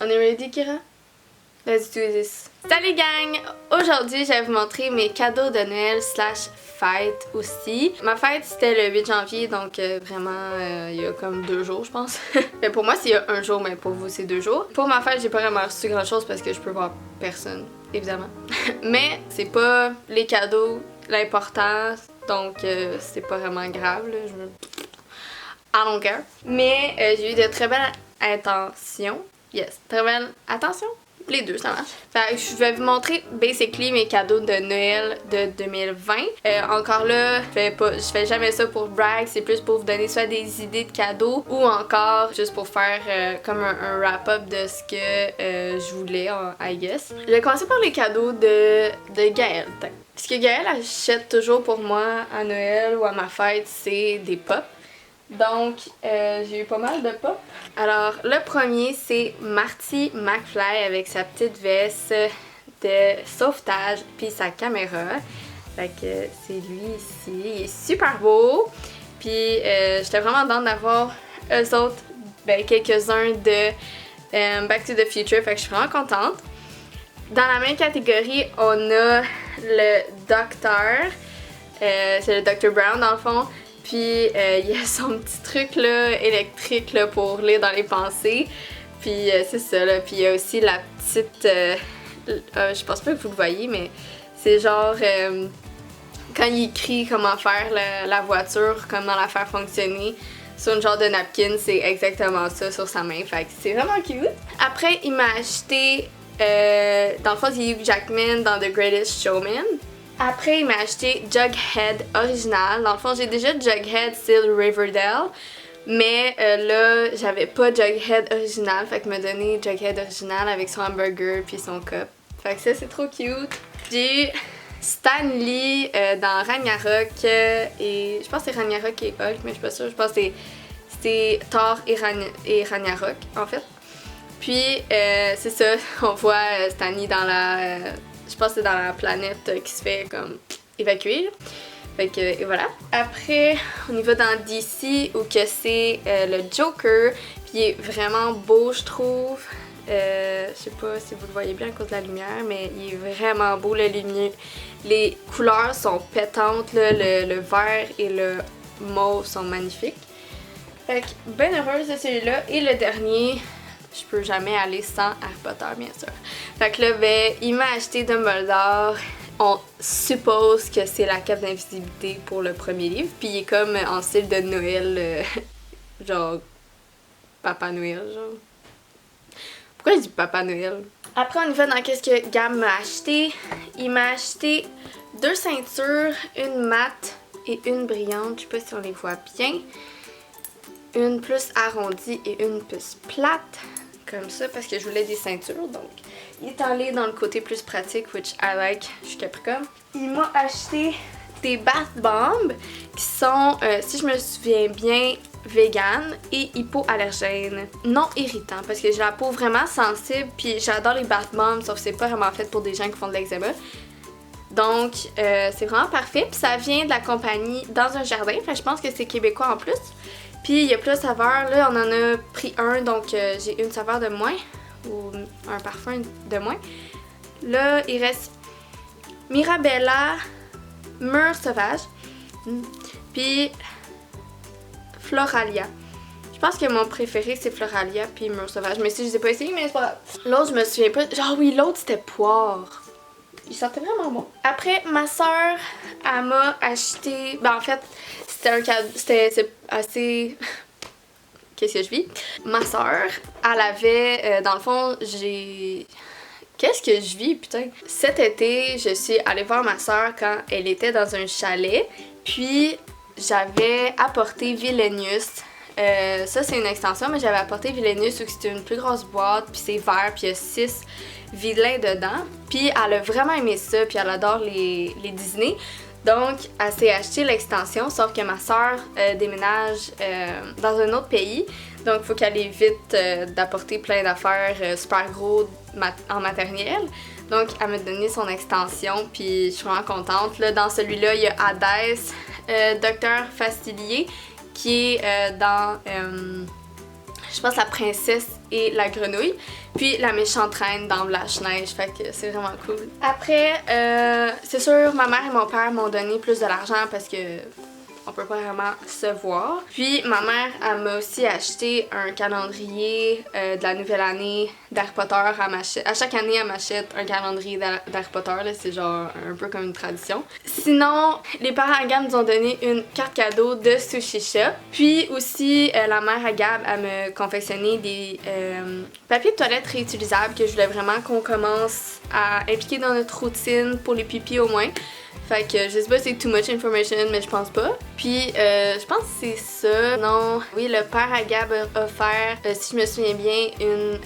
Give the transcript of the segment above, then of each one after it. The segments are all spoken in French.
On est ready, Kira? Let's do this. Salut gang! Aujourd'hui, je vais vous montrer mes cadeaux de Noël / fête aussi. Ma fête, c'était le 8 janvier, donc vraiment, il y a comme 2 jours, je pense. Mais pour moi, c'est il y a 1 jour, mais pour vous, c'est 2 jours. Pour ma fête, j'ai pas vraiment reçu grand chose parce que je peux voir personne, évidemment. Mais c'est pas les cadeaux l'important, donc c'est pas vraiment grave, là. I don't care. Mais j'ai eu de très belles intentions. Yes, très belles attention. Les deux, ça marche. Fait que je vais vous montrer basically mes cadeaux de Noël de 2020. Encore là, je fais jamais ça pour brag, c'est plus pour vous donner soit des idées de cadeaux ou encore juste pour faire comme un wrap-up de ce que je voulais, I guess. Je vais commencer par les cadeaux de Gaëlle. Ce que Gaëlle achète toujours pour moi à Noël ou à ma fête, c'est des pops. Donc, j'ai eu pas mal de pop. Alors, le premier, c'est Marty McFly avec sa petite veste de sauvetage puis sa caméra. Fait que c'est lui ici. Il est super beau. Puis, j'étais vraiment contente d'avoir eux autres, quelques-uns de Back to the Future. Fait que je suis vraiment contente. Dans la même catégorie, on a le Docteur. C'est le Dr. Brown dans le fond. Puis il y a son petit truc là, électrique là, pour lire dans les pensées. Puis c'est ça là. Puis il y a aussi la petite... je pense pas que vous le voyez, mais c'est genre... quand il écrit comment faire la voiture, comment la faire fonctionner sur une genre de napkin, c'est exactement ça sur sa main. Fait que c'est vraiment cute. Après, il m'a acheté... dans le fond, c'est Hugh Jackman dans The Greatest Showman. Après, il m'a acheté Jughead original. Dans le fond, j'ai déjà Jughead style Riverdale. Mais là, j'avais pas Jughead original. Fait qu'il m'a donné Jughead original avec son hamburger puis son cup. Fait que ça, c'est trop cute. J'ai eu Stan Lee dans Ragnarok. Et je pense que c'est Ragnarok et Hulk, mais je suis pas sûre. Je pense que c'est Thor et Ragnarok, en fait. Puis, c'est ça. On voit Stan Lee dans la... je pense que c'est dans la planète qui se fait comme évacuer. Fait que, et voilà. Après, on y va dans DC où que c'est le Joker. Puis il est vraiment beau, je trouve. Je sais pas si vous le voyez bien à cause de la lumière, mais il est vraiment beau, la lumière. Les couleurs sont pétantes, là, le vert et le mauve sont magnifiques. Fait que, ben heureuse de celui-là. Et le dernier... je peux jamais aller sans Harry Potter, bien sûr. Fait que là, il m'a acheté Dumbledore. On suppose que c'est la cape d'invisibilité pour le premier livre. Puis il est comme en style de Noël, genre Papa Noël, genre. Pourquoi je dis Papa Noël? Après, on y va dans qu'est-ce que Gab m'a acheté. Il m'a acheté 2 ceintures, une mate et une brillante. Je sais pas si on les voit bien. Une plus arrondie et une plus plate. Comme ça, parce que je voulais des ceintures, donc il est allé dans le côté plus pratique, which I like, je suis Capricorne. Il m'a acheté des bath bombs qui sont, si je me souviens bien, vegan et hypoallergènes, non irritants, parce que j'ai la peau vraiment sensible, puis j'adore les bath bombs, sauf que c'est pas vraiment fait pour des gens qui font de l'eczéma. Donc, c'est vraiment parfait, puis ça vient de la compagnie Dans un jardin, enfin, je pense que c'est québécois en plus. Puis il y a plusieurs saveurs, là on en a pris un, donc j'ai une saveur de moins, ou un parfum de moins. Là il reste Mirabella, Mûre sauvage, puis Floralia. Je pense que mon préféré c'est Floralia puis Mûre sauvage, mais si je les ai pas essayé, mais c'est pas grave. L'autre je me souviens pas, genre oui l'autre c'était poire. Il sentait vraiment bon. Après, ma soeur, elle m'a acheté... ben en fait, c'était un cadeau... c'est assez... Qu'est-ce que je vis? Ma soeur, elle avait... dans le fond, j'ai... Qu'est-ce que je vis, putain? Cet été, je suis allée voir ma soeur quand elle était dans un chalet. Puis, j'avais apporté Villainous. Ça, c'est une extension, mais j'avais apporté Villainous où c'était une plus grosse boîte, puis c'est vert, puis il y a 6 vilains dedans. Puis elle a vraiment aimé ça, puis elle adore les Disney. Donc, elle s'est acheté l'extension, sauf que ma soeur déménage dans un autre pays. Donc, il faut qu'elle évite d'apporter plein d'affaires super gros en matériel. Donc, elle m'a donné son extension, puis je suis vraiment contente. Là, dans celui-là, il y a Hadès, Docteur Fastilier, qui est dans je pense la princesse et la grenouille. Puis la méchante reine dans Blanche-Neige, fait que c'est vraiment cool. Après, c'est sûr, ma mère et mon père m'ont donné plus de l'argent parce que on peut pas vraiment se voir. Puis ma mère, elle m'a aussi acheté un calendrier de la nouvelle année d'Harry Potter. À chaque année, elle m'achète un calendrier d'Harry Potter. C'est genre un peu comme une tradition. Sinon, les parents à Gab nous ont donné une carte cadeau de Sushi Shop. Puis aussi, la mère à Gab, elle m'a confectionné des papiers de toilette réutilisables que je voulais vraiment qu'on commence à impliquer dans notre routine pour les pipis au moins. Fait que je sais pas si c'est too much information, mais je pense pas. Puis je pense que c'est ça. Non, oui, le père à Gab a offert, si je me souviens bien, une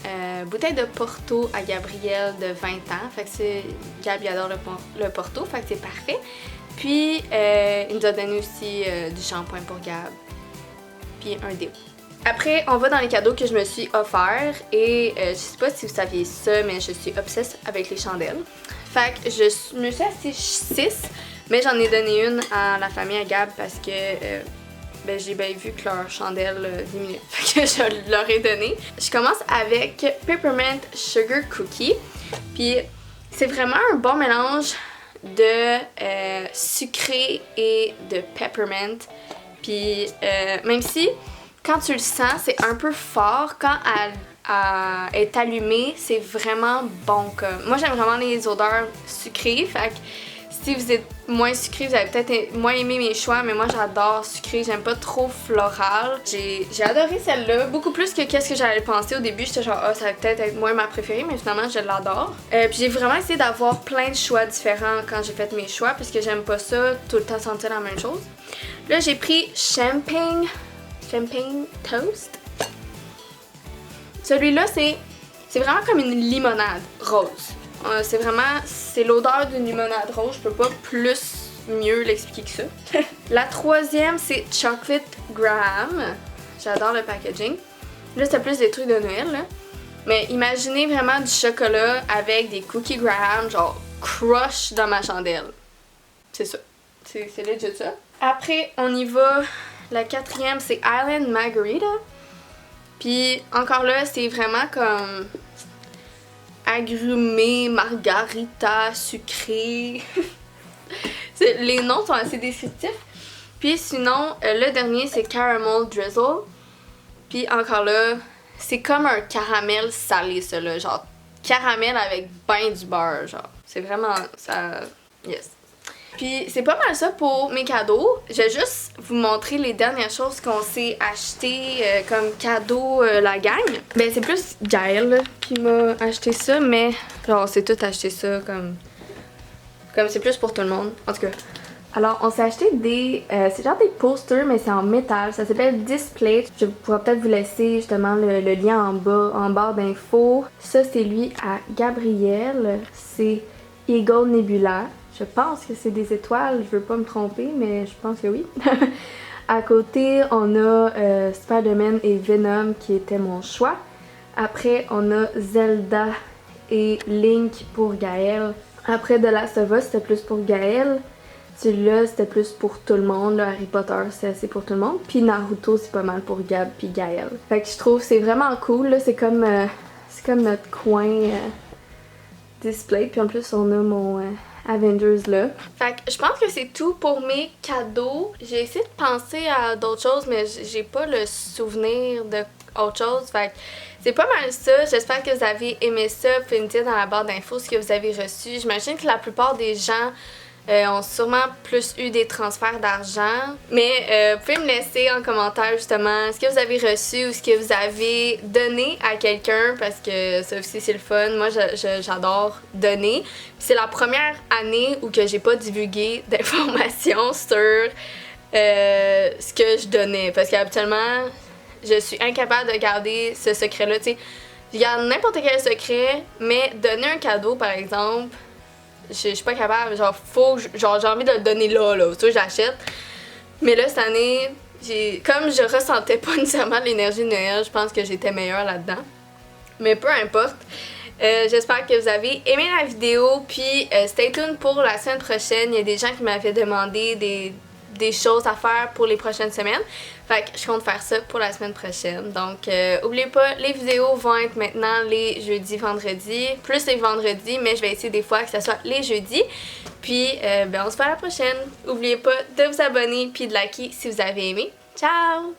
bouteille de Porto à Gabriel de 20 ans. Fait que Gab il adore le Porto, fait que c'est parfait. Puis il nous a donné aussi du shampoing pour Gab. Puis un déo. Après, on va dans les cadeaux que je me suis offert et je sais pas si vous saviez ça, mais je suis obsesse avec les chandelles. Fait que je me suis acheté 6, mais j'en ai donné une à la famille à Gab parce que ben, j'ai bien vu que leur chandelle diminuait. Fait que je leur ai donné. Je commence avec Peppermint Sugar Cookie. Puis c'est vraiment un bon mélange de sucré et de peppermint. Puis même si quand tu le sens, c'est un peu fort. Quand elle est allumée, c'est vraiment bon. Moi, j'aime vraiment les odeurs sucrées. Fait que si vous êtes moins sucré, vous allez peut-être moins aimer mes choix. Mais moi, j'adore sucré. J'aime pas trop floral. J'ai adoré celle-là. Beaucoup plus que qu'est-ce que j'allais penser au début. J'étais genre, ça va peut-être être moins ma préférée. Mais finalement, je l'adore. Puis j'ai vraiment essayé d'avoir plein de choix différents quand j'ai fait mes choix. Parce que j'aime pas ça, tout le temps sentir la même chose. Là, j'ai pris Champagne Toast. Celui-là, c'est vraiment comme une limonade rose. C'est l'odeur d'une limonade rose. Je peux pas mieux l'expliquer que ça. La troisième, c'est Chocolate Graham. J'adore le packaging. Là, c'est plus des trucs de Noël, là. Mais imaginez vraiment du chocolat avec des cookies Graham, genre crush dans ma chandelle. C'est ça. C'est legit ça. Après, on y va. La quatrième, c'est Island Margarita. Puis encore là, c'est vraiment comme agrumé, margarita, sucré. Les noms sont assez descriptifs. Puis sinon, le dernier, c'est Caramel Drizzle. Puis encore là, c'est comme un caramel salé, ça là. Genre caramel avec ben du beurre, genre. C'est vraiment ça. Yes. Puis c'est pas mal ça pour mes cadeaux. Je vais juste vous montrer les dernières choses qu'on s'est achetées comme cadeau la gang. Ben c'est plus Gaëlle là, qui m'a acheté ça, mais genre on s'est tout acheté ça comme c'est plus pour tout le monde. En tout cas. Alors on s'est acheté c'est genre des posters mais c'est en métal. Ça s'appelle Display. Je pourrais peut-être vous laisser justement le lien en barre d'infos. Ça c'est lui à Gabriel. C'est Eagle Nebula. Je pense que c'est des étoiles, je veux pas me tromper, mais je pense que oui. À côté, on a Spider-Man et Venom qui était mon choix. Après, on a Zelda et Link pour Gaëlle. Après, The Last of Us, c'était plus pour Gaëlle. Celui-là, c'était plus pour tout le monde. Là, Harry Potter, c'est assez pour tout le monde. Puis Naruto, c'est pas mal pour Gab puis Gaëlle. Fait que je trouve que c'est vraiment cool. Là. C'est comme notre coin display. Puis en plus, on a mon... Avengers là. Fait que je pense que c'est tout pour mes cadeaux. J'ai essayé de penser à d'autres choses, mais j'ai pas le souvenir de autre chose. Fait que c'est pas mal ça. J'espère que vous avez aimé ça. Vous pouvez me dire dans la barre d'infos ce que vous avez reçu. J'imagine que la plupart des gens ont sûrement plus eu des transferts d'argent. Mais vous pouvez me laisser en commentaire justement ce que vous avez reçu ou ce que vous avez donné à quelqu'un parce que ça aussi c'est le fun. Moi j'adore donner. Puis c'est la première année où que j'ai pas divulgué d'informations sur ce que je donnais. Parce qu'habituellement je suis incapable de garder ce secret-là. Tu sais, je garde n'importe quel secret, mais donner un cadeau par exemple, je suis pas capable, genre j'ai envie de le donner là, tu vois, j'achète. Mais là cette année, comme je ressentais pas nécessairement l'énergie de Noël, je pense que j'étais meilleure là-dedans. Mais peu importe. J'espère que vous avez aimé la vidéo, puis stay tuned pour la semaine prochaine. Il y a des gens qui m'avaient demandé des choses à faire pour les prochaines semaines. Fait que je compte faire ça pour la semaine prochaine. Donc, oubliez pas, les vidéos vont être maintenant les jeudis, vendredis, plus les vendredis, mais je vais essayer des fois que ce soit les jeudis. Puis, on se voit à la prochaine. Oubliez pas de vous abonner puis de liker si vous avez aimé. Ciao!